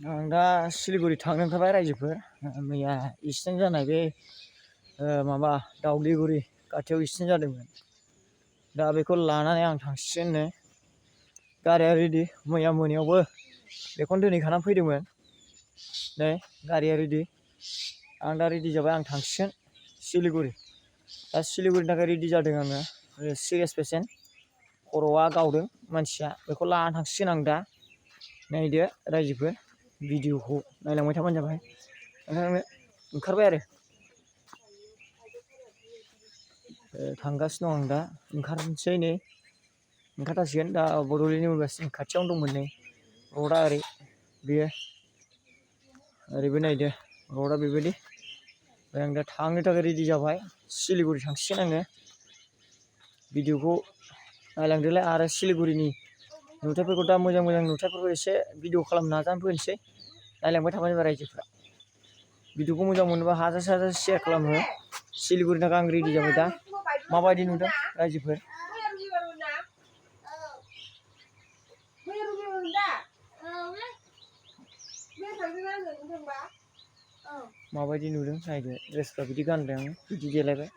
आं दा सिलिगुरि थांनो ओंखारबाय रायजोफोर मैया एक्सिडेन्ट जानाय बे माबा दावलिगुरि खाथियाव एक्सिडेन्ट जादोंमोन दा बेखौ लानानै आं थांसिगोननो गारिया रेडि मैया मोनायावबो बेखौनो दोनहैखानानै फैदोंमोन नै गारिया रेडि आं दा रेडि जाबाय आं थांसिगोन सिलिगुरि दा सिलिगुरिनि थाखाय रेडि जादों आङो सिरियास पेसेन्ट खर'आ गावदों मानसिया बेखौ लानानै थांसिगोन आं दा नायदो रायजोफोर भिडिअखौ नायलांबाय थाबानो जाबाय ओंखायनो ओंखारबाय आरो थांगासिनो दं आं दा ओंखारनोसै नै ओंखारथारसिगोन दा बड'लेण्ड इउनिभारसिटि खाथियावनो दंमोन नै रडआ ओरै बेयो ओरैबो नायदो रडआ बेबायदि ओमफ्राय आं दा थांनो थाखाय रेडि जाबाय सिलिगुरि थांसिगोन आङो भिडिअखौ नायलांदोलाय आरो सिलिगुरिनि नुथायफोरखौ दा मोजां मोजां नुथायफोरखौ एसे भिडिअ खालामनो नाजानोसै नायलांबाय थाबानो जाबाय रायजोफ्रा भिडिअखौ मोजां मोनोबा हाजासे शेयार खालामो सिलिगुरिनि थाखाय आं रेडि जाबाय दा माबायदि नुदों रायजोफोर माबायदि नुदों नायदो ड्रेसफ्रा बिदि गानबाय आं बिदि देलायबाय